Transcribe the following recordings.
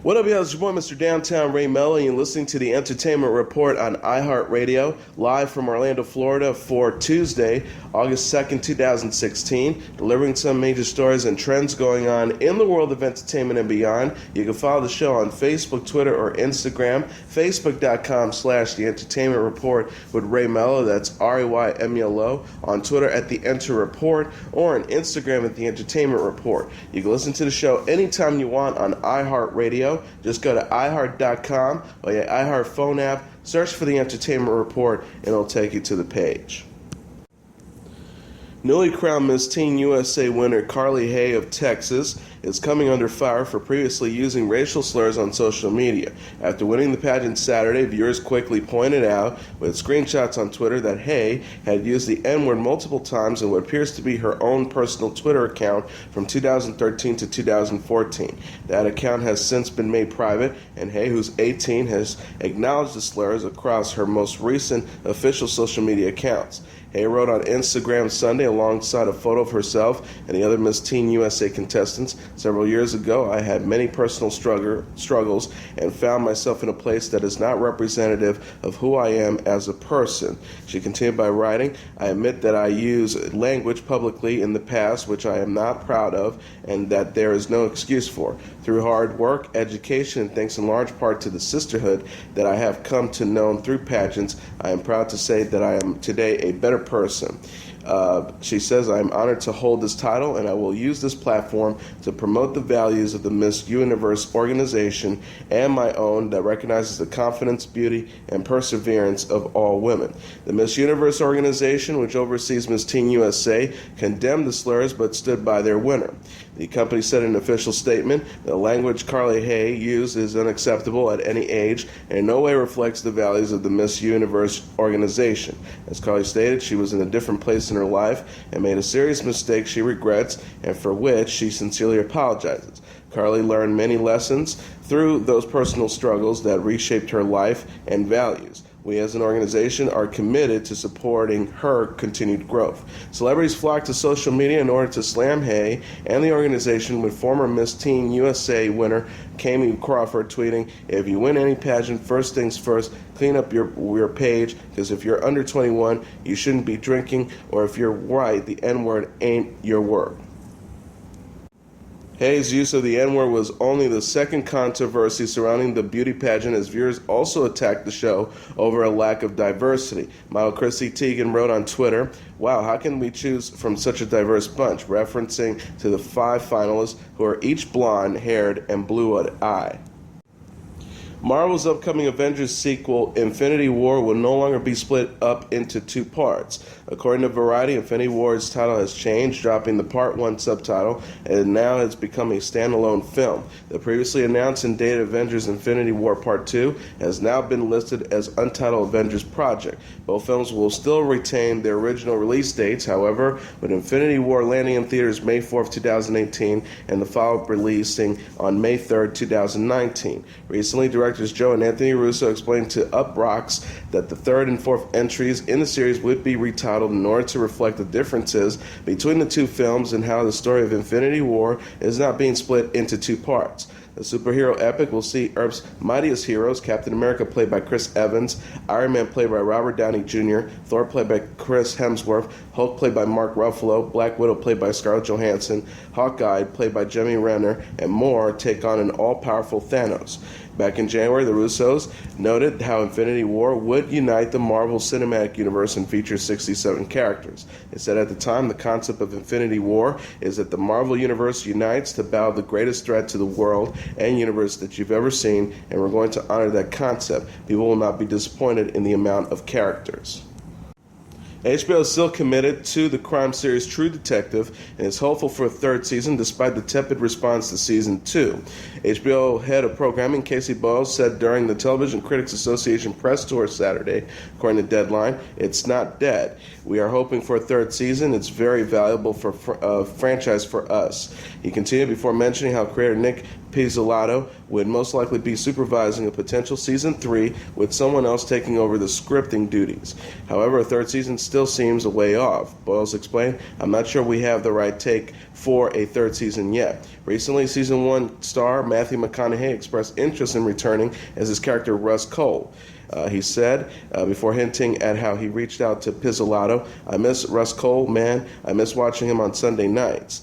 What up, y'all? It's your boy, Mr. Downtown Ray Melo, and you're listening to the Entertainment Report on iHeartRadio, live from Orlando, Florida for Tuesday, August 2nd, 2016, delivering some major stories and trends going on in the world of entertainment and beyond. You can follow the show on Facebook, Twitter, or Instagram, facebook.com/The Entertainment Report with Ray Melo, that's RAYMELO, on Twitter at The Enter Report, or on Instagram at The Entertainment Report. You can listen to the show anytime you want on iHeartRadio. Just go to iHeart.com or your iHeart phone app, search for The Entertainment Report, and it'll take you to the page. Newly crowned Miss Teen USA winner Carly Hay of Texas is coming under fire for previously using racial slurs on social media. After winning the pageant Saturday, viewers quickly pointed out with screenshots on Twitter that Hay had used the N-word multiple times in what appears to be her own personal Twitter account from 2013 to 2014. That account has since been made private, and Hay, who's 18, has acknowledged the slurs across her most recent official social media accounts. Hay wrote on Instagram Sunday alongside a photo of herself and the other Miss Teen USA contestants, "Several years ago, I had many personal struggles and found myself in a place that is not representative of who I am as a person." She continued by writing, "I admit that I used language publicly in the past which I am not proud of and that there is no excuse for. Through hard work, education, and thanks in large part to the sisterhood that I have come to know through pageants, I am proud to say that I am today a better person." She says, "I am honored to hold this title, and I will use this platform to promote the values of the Miss Universe organization and my own that recognizes the confidence, beauty, and perseverance of all women." The Miss Universe organization, which oversees Miss Teen USA, condemned the slurs but stood by their winner. The company said in an official statement, "The language Carly Hay used is unacceptable at any age and in no way reflects the values of the Miss Universe organization." As Carly stated, she was in a different place in her life and made a serious mistake she regrets and for which she sincerely apologizes. Carly learned many lessons through those personal struggles that reshaped her life and values. We as an organization are committed to supporting her continued growth. Celebrities flocked to social media in order to slam Hay and the organization, with former Miss Teen USA winner Kami Crawford tweeting, "If you win any pageant, first things first, clean up your page, because if you're under 21, you shouldn't be drinking, or if you're white, the N-word ain't your word." Hay's use of the N-word was only the second controversy surrounding the beauty pageant, as viewers also attacked the show over a lack of diversity. Model Chrissy Teigen wrote on Twitter, "Wow, how can we choose from such a diverse bunch?" referencing to the 5 finalists who are each blonde-haired and blue-eyed. Marvel's upcoming Avengers sequel, Infinity War, will no longer be split up into 2 parts. According to Variety, Infinity War's title has changed, dropping the Part 1 subtitle, and now has become a standalone film. The previously announced and dated Avengers Infinity War Part 2 has now been listed as Untitled Avengers Project. Both films will still retain their original release dates, however, with Infinity War landing in theaters May 4th, 2018, and the follow-up releasing on May 3rd, 2019. Recently, directors Joe and Anthony Russo explained to Uproxx that the 3rd and 4th entries in the series would be retitled in order to reflect the differences between the 2 films and how the story of Infinity War is not being split into 2 parts. The superhero epic will see Earth's mightiest heroes, Captain America played by Chris Evans, Iron Man played by Robert Downey Jr., Thor played by Chris Hemsworth, Hulk played by Mark Ruffalo, Black Widow played by Scarlett Johansson, Hawkeye played by Jeremy Renner, and more take on an all-powerful Thanos. Back in January, the Russos noted how Infinity War would unite the Marvel Cinematic Universe and feature 67 characters. They said at the time, the concept of Infinity War is that the Marvel Universe unites to battle the greatest threat to the world and universe that you've ever seen, and we're going to honor that concept. People will not be disappointed in the amount of characters. HBO is still committed to the crime series True Detective and is hopeful for a 3rd season despite the tepid response to Season 2. HBO head of programming Casey Boyle said during the Television Critics Association press tour Saturday, according to Deadline, "It's not dead. We are hoping for a 3rd season. It's very valuable for franchise for us." He continued before mentioning how creator Nick Pizzolatto would most likely be supervising a potential season 3 with someone else taking over the scripting duties. However, a third season still seems a way off. Boyles explained, "I'm not sure we have the right take for a third season yet." Recently, season 1 star Matthew McConaughey expressed interest in returning as his character Russ Cole. He said, before hinting at how he reached out to Pizzolatto, "I miss Russ Cole, man. I miss watching him on Sunday nights."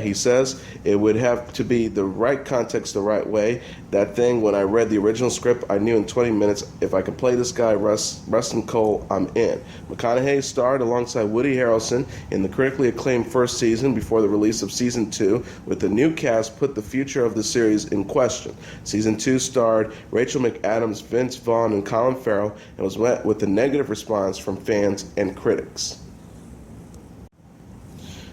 He says, "It would have to be the right context the right way. That thing, when I read the original script, I knew in 20 minutes, if I could play this guy, Rustin Cole, I'm in." McConaughey starred alongside Woody Harrelson in the critically acclaimed first season before the release of Season 2, with the new cast put the future of the series in question. Season 2 starred Rachel McAdams, Vince Vaughn, and Colin Farrell, and was met with a negative response from fans and critics.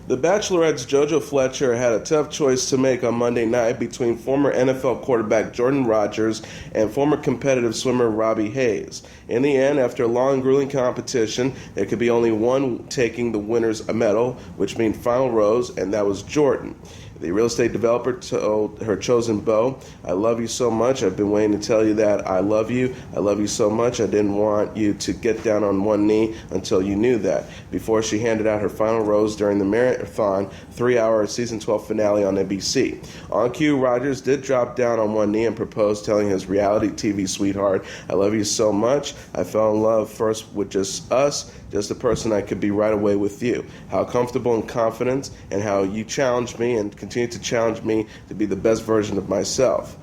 The Bachelorette's JoJo Fletcher had a tough choice to make on Monday night between former NFL quarterback Jordan Rodgers and former competitive swimmer Robbie Hayes. In the end, after a long, grueling competition, there could be only one taking the winner's medal, which means final rose, and that was Jordan. The real estate developer told her chosen beau, "I love you so much. I've been waiting to tell you that I love you. I love you so much. I didn't want you to get down on one knee until you knew that," before she handed out her final rose during the marathon 3-hour season 12 finale on NBC. On cue, Rodgers did drop down on one knee and propose, telling his reality TV sweetheart, "I love you so much. I fell in love first with just us, just the person I could be right away with you. How comfortable and confident, and how you challenged me and continue to challenge me to be the best version of myself."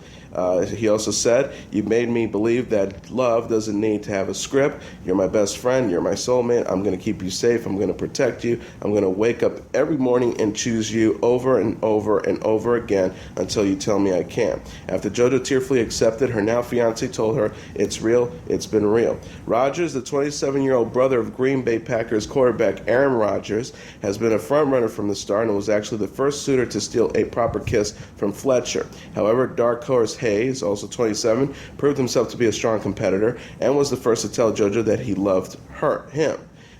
He also said, "You made me believe that love doesn't need to have a script. You're my best friend. You're my soulmate. I'm going to keep you safe. I'm going to protect you. I'm going to wake up every morning and choose you over and over and over again until you tell me I can." After JoJo tearfully accepted, her now fiancé told her, "It's real. It's been real." Rodgers, the 27-year-old brother of Green Bay Packers quarterback Aaron Rodgers, has been a front-runner from the start and was actually the first suitor to steal a proper kiss from Fletcher. However, dark horse Hayes, also 27, proved himself to be a strong competitor and was the first to tell JoJo that he loved him.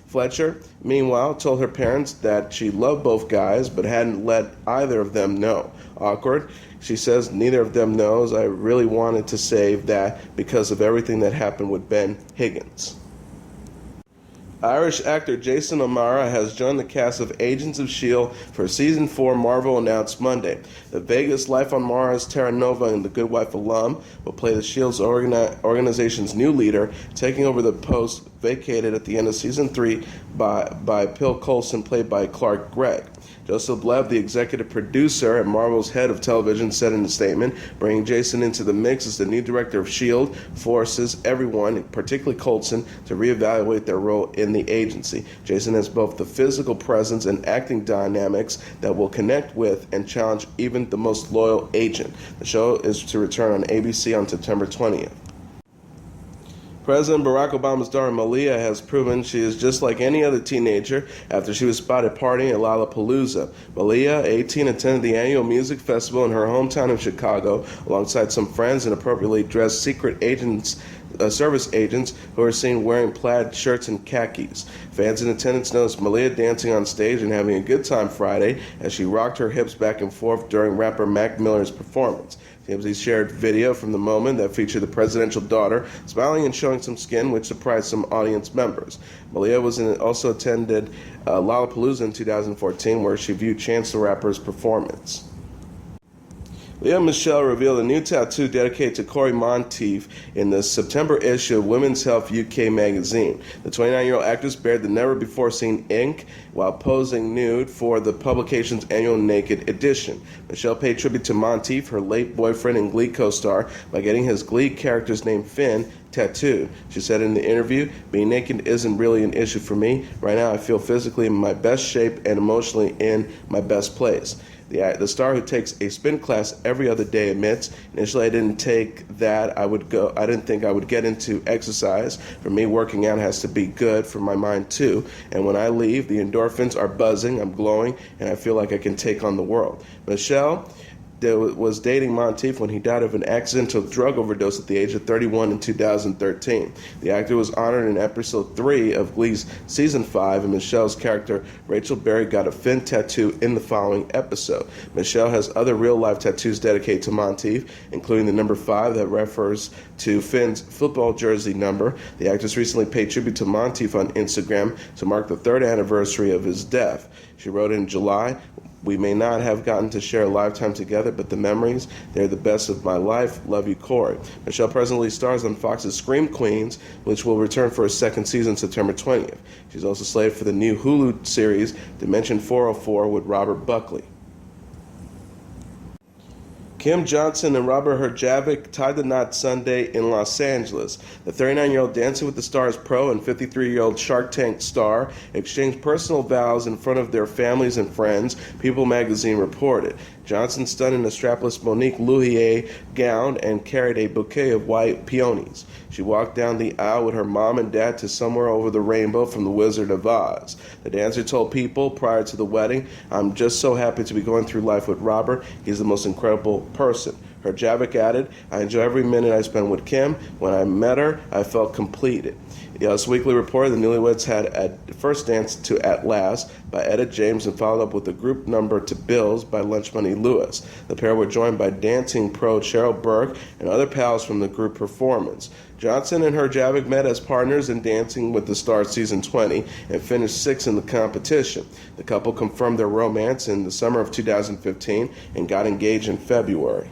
Fletcher, meanwhile, told her parents that she loved both guys but hadn't let either of them know. Awkward. She says, "Neither of them knows. I really wanted to save that because of everything that happened with Ben Higgins." Irish actor Jason O'Mara has joined the cast of Agents of S.H.I.E.L.D. for Season 4, Marvel announced Monday. The Vegas Life on Mars Terra Nova and The Good Wife alum will play the S.H.I.E.L.D.'s organization's new leader, taking over the post vacated at the end of Season 3 by Phil Coulson, played by Clark Gregg. Joseph Lev, the executive producer and Marvel's head of television, said in a statement, "Bringing Jason into the mix as the new director of S.H.I.E.L.D. forces everyone, particularly Coulson, to reevaluate their role in the agency. Jason has both the physical presence and acting dynamics that will connect with and challenge even the most loyal agent." The show is to return on ABC on September 20th. President Barack Obama's daughter Malia has proven she is just like any other teenager after she was spotted partying at Lollapalooza. Malia, 18, attended the annual music festival in her hometown of Chicago alongside some friends and appropriately dressed secret service agents who were seen wearing plaid shirts and khakis. Fans in attendance noticed Malia dancing on stage and having a good time Friday as she rocked her hips back and forth during rapper Mac Miller's performance. TMZ shared video from the moment that featured the presidential daughter smiling and showing some skin, which surprised some audience members. Malia also attended Lollapalooza in 2014, where she viewed Chance the Rapper's performance. Lea Michele revealed a new tattoo dedicated to Corey Monteith in the September issue of Women's Health UK magazine. The 29-year-old actress bared the never-before-seen ink while posing nude for the publication's annual Naked edition. Michelle paid tribute to Monteith, her late boyfriend and Glee co-star, by getting his Glee character's name, Finn, tattooed. She said in the interview, "Being naked isn't really an issue for me. Right now I feel physically in my best shape and emotionally in my best place." The star, who takes a spin class every other day, admits, "Initially I didn't think I would get into exercise. For me, working out has to be good for my mind too. And when I leave, the endorphins are buzzing, I'm glowing, and I feel like I can take on the world." Michelle was dating Monteith when he died of an accidental drug overdose at the age of 31 in 2013. The actor was honored in episode 3 of Glee's season 5, and Michelle's character Rachel Berry got a Finn tattoo in the following episode. Michelle has other real-life tattoos dedicated to Monteith, including the number 5 that refers to Finn's football jersey number. The actress recently paid tribute to Monteith on Instagram to mark the 3rd anniversary of his death. She wrote in July, "We may not have gotten to share a lifetime together, but the memories, they're the best of my life. Love you, Corey." Michelle presently stars on Fox's Scream Queens, which will return for a second season September 20th. She's also slated for the new Hulu series Dimension 404 with Robert Buckley. Kim Johnson and Robert Herjavec tied the knot Sunday in Los Angeles. The 39-year-old Dancing with the Stars pro and 53-year-old Shark Tank star exchanged personal vows in front of their families and friends, People magazine reported. Johnson stunned in a strapless Monique Louhier gown and carried a bouquet of white peonies. She walked down the aisle with her mom and dad to Somewhere Over the Rainbow from The Wizard of Oz. The dancer told People prior to the wedding, "I'm just so happy to be going through life with Robert. He's the most incredible person." Herjavec added, "I enjoy every minute I spend with Kim. When I met her, I felt completed." Us Weekly reported the newlyweds had a first dance to At Last by Etta James and followed up with a group number to Bills by Lunch Money Lewis. The pair were joined by dancing pro Cheryl Burke and other pals from the group performance. Johnson and Herjavec met as partners in Dancing with the Stars Season 20 and finished 6th in the competition. The couple confirmed their romance in the summer of 2015 and got engaged in February.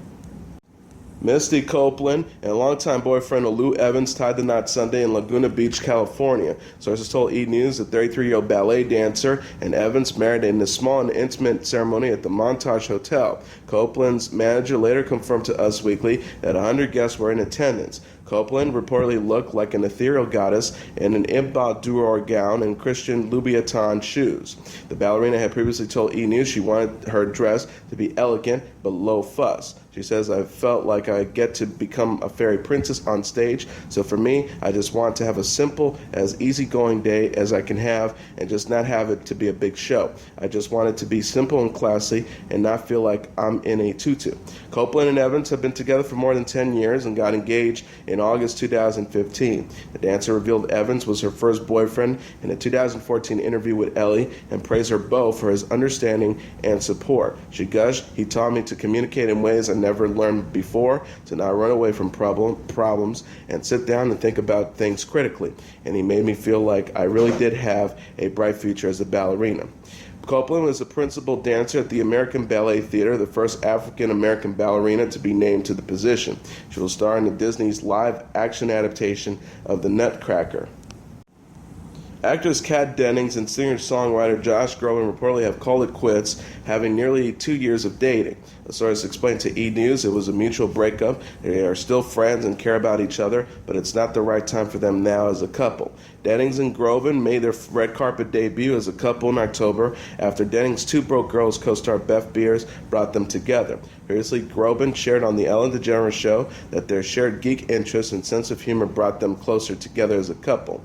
Misty Copeland and longtime boyfriend Olu Evans tied the knot Sunday in Laguna Beach, California. Sources told E! News the 33-year-old ballet dancer and Evans married in a small and intimate ceremony at the Montage Hotel. Copeland's manager later confirmed to Us Weekly that 100 guests were in attendance. Copeland reportedly looked like an ethereal goddess in an Imba Duor gown and Christian Louboutin shoes. The ballerina had previously told E! News she wanted her dress to be elegant but low fuss. She says, "I felt like I get to become a fairy princess on stage, so for me, I just want to have a simple, as easygoing day as I can have and just not have it to be a big show. I just want it to be simple and classy and not feel like I'm in a tutu." Copeland and Evans have been together for more than 10 years and got engaged in August 2015. The dancer revealed Evans was her first boyfriend in a 2014 interview with Elle and praised her beau for his understanding and support. She gushed, "He taught me to communicate in ways I never learned before, to not run away from problems and sit down and think about things critically. And he made me feel like I really did have a bright future as a ballerina." Copeland was the principal dancer at the American Ballet Theater, the first African-American ballerina to be named to the position. She will star in the Disney's live-action adaptation of The Nutcracker. Actress Kat Dennings and singer-songwriter Josh Groban reportedly have called it quits, having nearly 2 years of dating. A source explained to E! News it was a mutual breakup. They are still friends and care about each other, but it's not the right time for them now as a couple. Dennings and Groban made their red carpet debut as a couple in October after Dennings' Two Broke Girls co-star Beth Beers brought them together. Previously, Groban shared on The Ellen DeGeneres Show that their shared geek interests and sense of humor brought them closer together as a couple.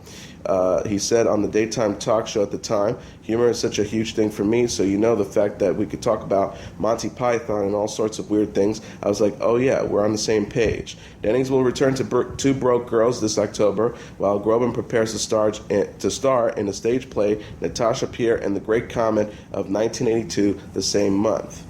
He said on the daytime talk show at the time, "Humor is such a huge thing for me, so the fact that we could talk about Monty Python and all sorts of weird things, I was like, oh yeah, we're on the same page." Dennings will return to Two Broke Girls this October, while Groban prepares to star in a stage play, Natasha Pierre and the Great Comet of 1982 the same month.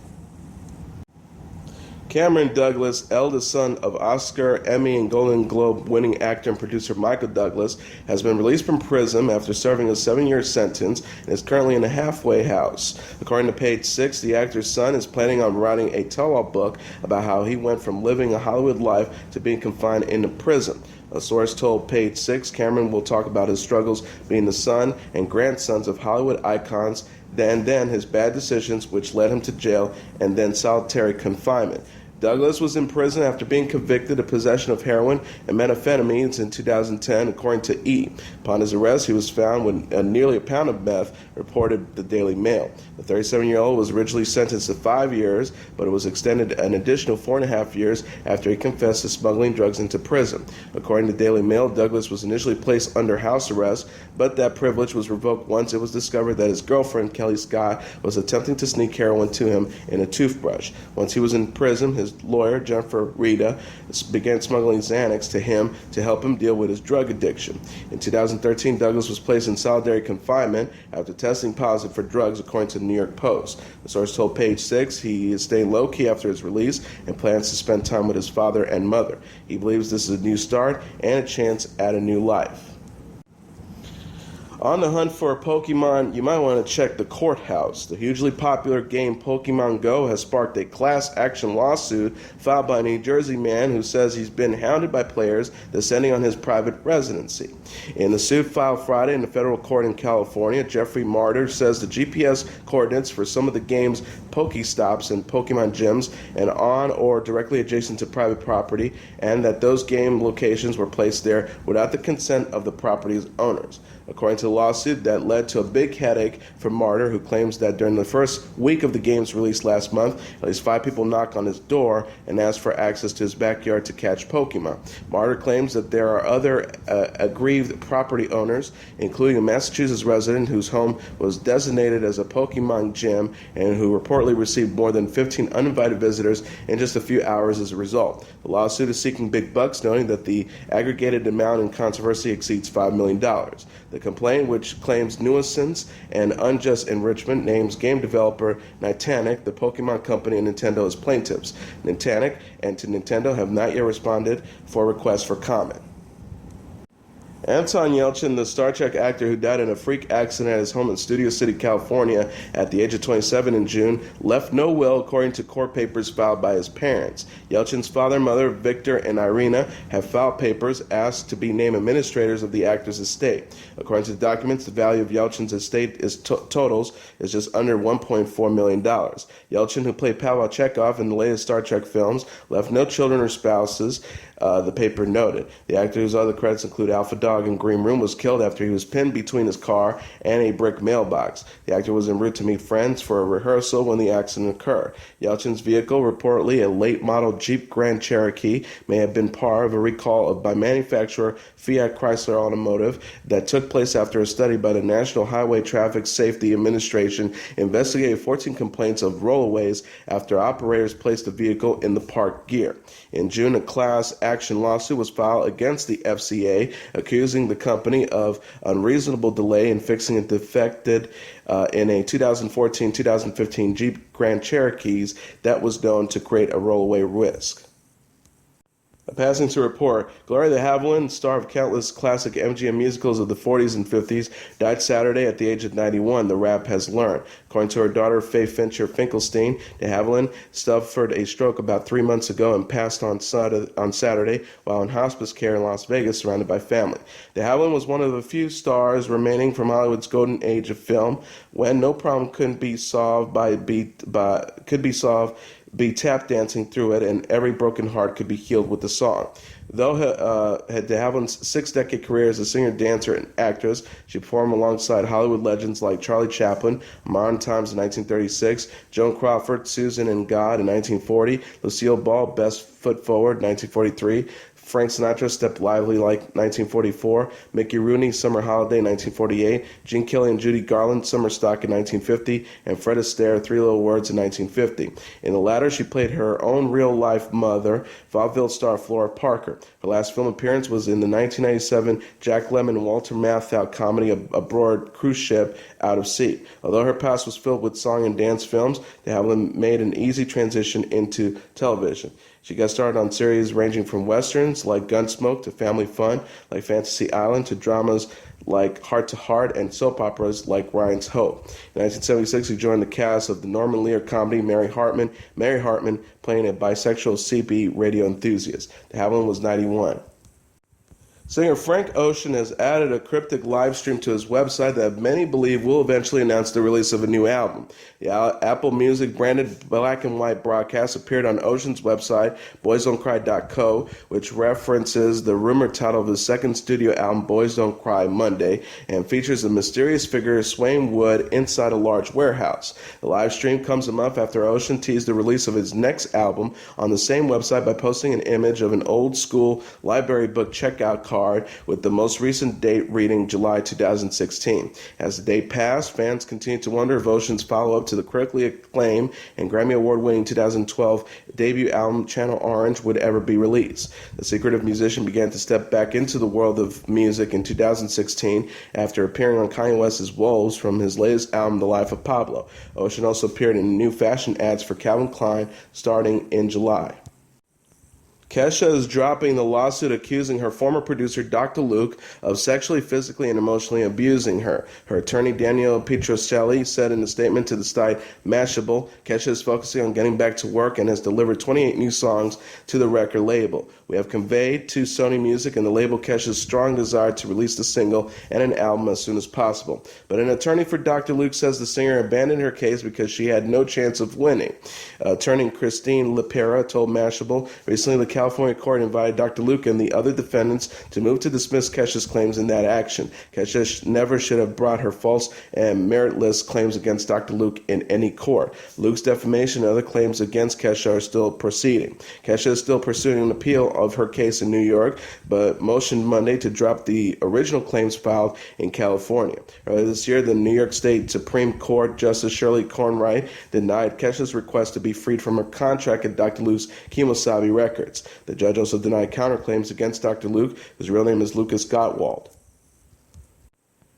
Cameron Douglas, eldest son of Oscar, Emmy, and Golden Globe winning actor and producer Michael Douglas, has been released from prison after serving a 7-year sentence and is currently in a halfway house. According to Page Six, the actor's son is planning on writing a tell-all book about how he went from living a Hollywood life to being confined in a prison. A source told Page Six Cameron will talk about his struggles being the son and grandsons of Hollywood icons, then his bad decisions which led him to jail and then solitary confinement. Douglas was in prison after being convicted of possession of heroin and methamphetamines in 2010, according to E! Upon his arrest, he was found with nearly a pound of meth, reported the Daily Mail. The 37-year-old was originally sentenced to 5 years, but it was extended an additional 4.5 years after he confessed to smuggling drugs into prison. According to the Daily Mail, Douglas was initially placed under house arrest, but that privilege was revoked once it was discovered that his girlfriend, Kelly Scott, was attempting to sneak heroin to him in a toothbrush. Once he was in prison, his lawyer, Jennifer Rita, began smuggling Xanax to him to help him deal with his drug addiction. In 2013, Douglas was placed in solitary confinement after testing positive for drugs, according to the New York Post. The source told Page Six he is staying low-key after his release and plans to spend time with his father and mother. He believes this is a new start and a chance at a new life. On the hunt for a Pokemon, you might want to check the courthouse. The hugely popular game Pokemon Go has sparked a class action lawsuit filed by a New Jersey man who says he's been hounded by players descending on his private residency. In the suit filed Friday in the federal court in California, Jeffrey Martyr says the GPS coordinates for some of the game's Pokestops and Pokemon gyms and on or directly adjacent to private property, and that those game locations were placed there without the consent of the property's owners. According to the lawsuit, that led to a big headache for Martyr, who claims that during the first week of the game's release last month, at least 5 people knocked on his door and asked for access to his backyard to catch Pokemon. Martyr claims that there are other aggrieved property owners, including a Massachusetts resident whose home was designated as a Pokemon gym and who reportedly received more than 15 uninvited visitors in just a few hours as a result. The lawsuit is seeking big bucks, noting that the aggregated amount in controversy exceeds $5 million. The complaint, which claims nuisance and unjust enrichment, names game developer Niantic, the Pokemon Company, and Nintendo as plaintiffs. Niantic and Nintendo have not yet responded for requests for comment. Anton Yelchin, the Star Trek actor who died in a freak accident at his home in Studio City, California at the age of 27 in June, left no will according to court papers filed by his parents. Yelchin's father, mother, Victor, and Irina have filed papers asked to be named administrators of the actor's estate. According to the documents, the value of Yelchin's estate totals is just under $1.4 million. Yelchin, who played Pavel Chekhov in the latest Star Trek films, left no children or spouses, the paper noted. The actor, whose other credits include Alpha Dog and Green Room, was killed after he was pinned between his car and a brick mailbox. The actor was en route to meet friends for a rehearsal when the accident occurred. Yelchin's vehicle, reportedly a late model Jeep Grand Cherokee, may have been part of a recall by manufacturer Fiat Chrysler Automotive that took place after a study by the National Highway Traffic Safety Administration investigated 14 complaints of rollaways after operators placed the vehicle in the parked gear. In June, a class action lawsuit was filed against the FCA, accusing the company of unreasonable delay in fixing a defected in a 2014-2015 Jeep Grand Cherokees that was known to create a rollaway risk. Passing to report, Gloria de Havilland, star of countless classic MGM musicals of the 40s and 50s, died Saturday at the age of 91, the Rap has learned. According to her daughter, Faye Fincher Finkelstein, de Havilland suffered a stroke about 3 months ago and passed on Saturday while in hospice care in Las Vegas surrounded by family. De Havilland was one of the few stars remaining from Hollywood's golden age of film when no problem couldn't be solved be tap dancing through it, and every broken heart could be healed with the song. Though de Havilland's 6-decade career as a singer, dancer, and actress, she performed alongside Hollywood legends like Charlie Chaplin, Modern Times in 1936, Joan Crawford, Susan and God in 1940, Lucille Ball, Best Foot Forward 1943, Frank Sinatra, Step Lively Like 1944, Mickey Rooney, Summer Holiday 1948, Gene Kelly and Judy Garland, Summer Stock in 1950, and Fred Astaire, Three Little Words in 1950. In the latter, she played her own real-life mother, vaudeville star Flora Parker. Her last film appearance was in the 1997 Jack Lemmon and Walter Matthau comedy Aboard Cruise Ship Out of Sea. Although her past was filled with song and dance films, de Havilland made an easy transition into television. She got started on series ranging from westerns like Gunsmoke to family fun like Fantasy Island to dramas like Heart to Heart and soap operas like Ryan's Hope. In 1976, she joined the cast of the Norman Lear comedy Mary Hartman playing a bisexual CB radio enthusiast. De Havilland was 91. Singer Frank Ocean has added a cryptic live stream to his website that many believe will eventually announce the release of a new album. The Apple Music branded black and white broadcast appeared on Ocean's website, boysdon'tcry.co, which references the rumored title of his second studio album, Boys Don't Cry Monday, and features a mysterious figure swaying wood inside a large warehouse. The live stream comes a month after Ocean teased the release of his next album on the same website by posting an image of an old school library book checkout card with the most recent date reading July 2016. As the date passed, fans continued to wonder if Ocean's follow-up to the critically acclaimed and Grammy Award-winning 2012 debut album Channel Orange would ever be released. The secretive musician began to step back into the world of music in 2016 after appearing on Kanye West's Wolves from his latest album, The Life of Pablo. Ocean also appeared in new fashion ads for Calvin Klein starting in July. Kesha is dropping the lawsuit accusing her former producer, Dr. Luke, of sexually, physically, and emotionally abusing her. Her attorney, Danielle Petrocelli, said in a statement to the site Mashable, Kesha is focusing on getting back to work and has delivered 28 new songs to the record label. We have conveyed to Sony Music and the label Kesha's strong desire to release the single and an album as soon as possible. But an attorney for Dr. Luke says the singer abandoned her case because she had no chance of winning. Attorney Christine Lepera told Mashable, recently the California court invited Dr. Luke and the other defendants to move to dismiss Kesha's claims in that action. Kesha never should have brought her false and meritless claims against Dr. Luke in any court. Luke's defamation and other claims against Kesha are still proceeding. Kesha is still pursuing an appeal of her case in New York, but motioned Monday to drop the original claims filed in California. Earlier this year, the New York State Supreme Court Justice Shirley Cornwright denied Kesha's request to be freed from her contract at Dr. Luke's Kemosabe Records. The judge also denied counterclaims against Dr. Luke, whose real name is Lucas Gottwald.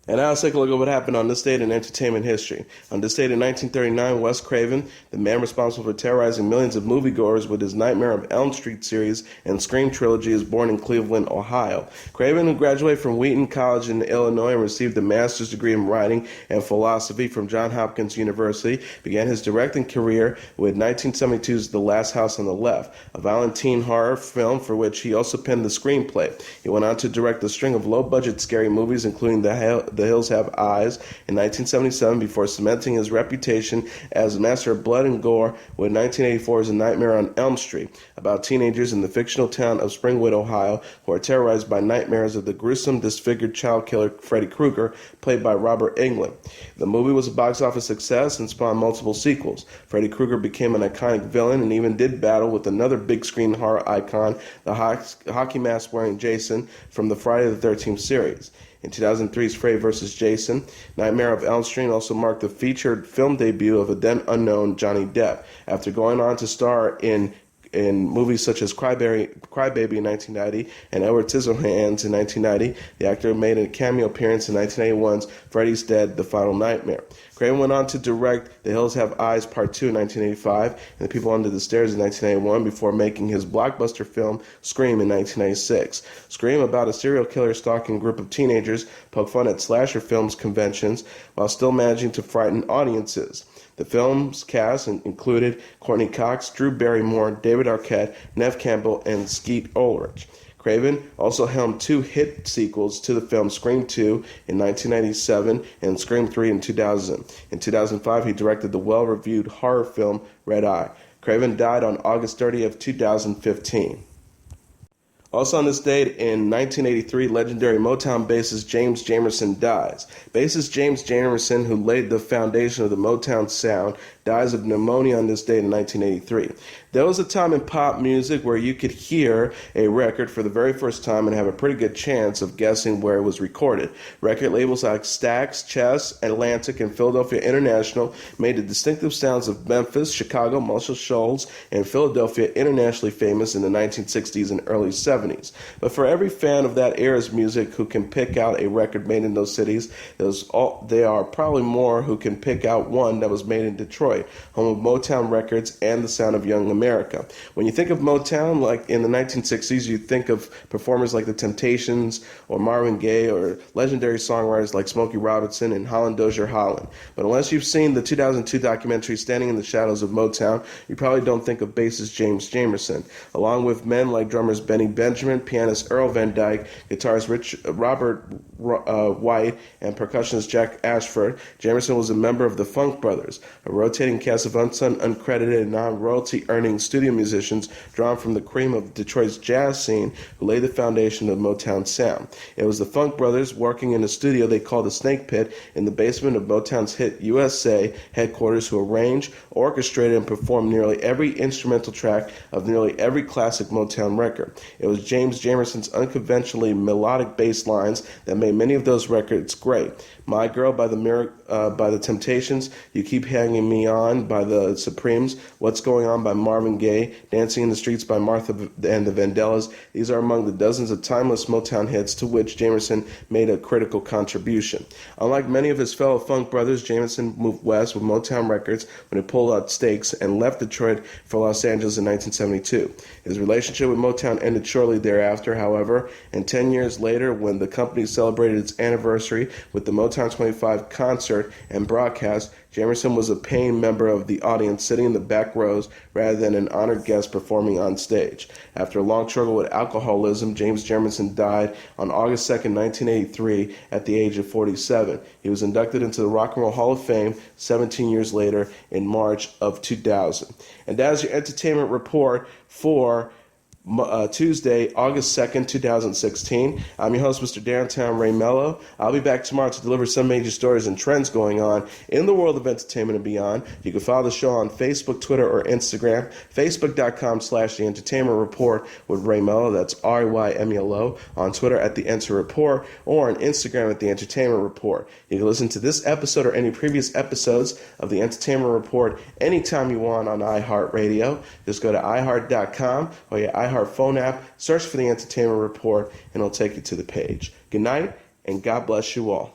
And now let's take a look at what happened on this date in entertainment history. On this date in 1939, Wes Craven, the man responsible for terrorizing millions of moviegoers with his Nightmare on Elm Street series and Scream trilogy, is born in Cleveland, Ohio. Craven, who graduated from Wheaton College in Illinois and received a master's degree in writing and philosophy from Johns Hopkins University, began his directing career with 1972's The Last House on the Left, a violent teen horror film for which he also penned the screenplay. He went on to direct a string of low-budget scary movies, including The Hills Have Eyes in 1977, before cementing his reputation as a master of blood and gore with 1984's A Nightmare on Elm Street, about teenagers in the fictional town of Springwood, Ohio, who are terrorized by nightmares of the gruesome, disfigured child killer Freddy Krueger, played by Robert Englund. The movie was a box office success and spawned multiple sequels. Freddy Krueger became an iconic villain and even did battle with another big screen horror icon, the hockey mask wearing Jason from the Friday the 13th series. In 2003's Freddy vs. Jason, Nightmare on Elm Street also marked the featured film debut of a then unknown Johnny Depp. After going on to star in movies such as Crybaby in 1990 and Edward Scissorhands in 1990, the actor made a cameo appearance in 1981's Freddy's Dead: The Final Nightmare. Craven went on to direct The Hills Have Eyes Part 2 in 1985 and The People Under the Stairs in 1991 before making his blockbuster film Scream in 1996. Scream, about a serial killer stalking a group of teenagers, poked fun at slasher films conventions while still managing to frighten audiences. The film's cast included Courtney Cox, Drew Barrymore, David Arquette, Neve Campbell, and Skeet Ulrich. Craven also helmed two hit sequels to the film, Scream 2 in 1997 and Scream 3 in 2000. In 2005, he directed the well-reviewed horror film Red Eye. Craven died on August 30th, 2015. Also on this date, in 1983, legendary Motown bassist James Jamerson dies. Bassist James Jamerson, who laid the foundation of the Motown sound, dies of pneumonia on this date in 1983. There was a time in pop music where you could hear a record for the very first time and have a pretty good chance of guessing where it was recorded. Record labels like Stax, Chess, Atlantic, and Philadelphia International made the distinctive sounds of Memphis, Chicago, Muscle Shoals, and Philadelphia internationally famous in the 1960s and early 70s. But for every fan of that era's music who can pick out a record made in those cities, there are probably more who can pick out one that was made in Detroit, home of Motown Records and the sound of young America. America. When you think of Motown, like in the 1960s, you think of performers like the Temptations or Marvin Gaye or legendary songwriters like Smokey Robinson and Holland Dozier Holland. But unless you've seen the 2002 documentary Standing in the Shadows of Motown, you probably don't think of bassist James Jamerson. Along with men like drummers Benny Benjamin, pianist Earl Van Dyke, guitarist Robert White, and percussionist Jack Ashford, Jamerson was a member of the Funk Brothers, a rotating cast of uncredited and non-royalty earning studio musicians drawn from the cream of Detroit's jazz scene who laid the foundation of Motown sound. It was the Funk Brothers working in a studio they called the Snake Pit in the basement of Motown's hit USA headquarters who arranged, orchestrated, and performed nearly every instrumental track of nearly every classic Motown record. It was James Jamerson's unconventionally melodic bass lines that made many of those records great. My Girl by the Temptations, You Keep Hanging Me On by the Supremes, What's Going On by Marvin Gaye, Dancing in the Streets by Martha and the Vandellas. These are among the dozens of timeless Motown hits to which Jamerson made a critical contribution. Unlike many of his fellow Funk brothers, Jamerson moved west with Motown Records when he pulled out stakes and left Detroit for Los Angeles in 1972. His relationship with Motown ended shortly thereafter, however, and 10 years later, when the company celebrated its anniversary with the Motown 25 concert and broadcast, Jamerson was a paying member of the audience sitting in the back rows rather than an honored guest performing on stage. After a long struggle with alcoholism, James Jamerson died on August 2, 1983 at the age of 47. He was inducted into the Rock and Roll Hall of Fame 17 years later in March of 2000. And that is your entertainment report for Tuesday, August 2nd, 2016. I'm your host, Mr. Downtown Ray Melo. I'll be back tomorrow to deliver some major stories and trends going on in the world of entertainment and beyond. You can follow the show on Facebook, Twitter, or Instagram. Facebook.com/The Entertainment Report with Ray Melo. That's RYMELO. On Twitter at The Enter Report, or on Instagram at The Entertainment Report. You can listen to this episode or any previous episodes of The Entertainment Report anytime you want on iHeartRadio. Just go to iHeart.com or your iHeart phone app, search for The Entertainment Report, and it'll take you to the page. Good night, and God bless you all.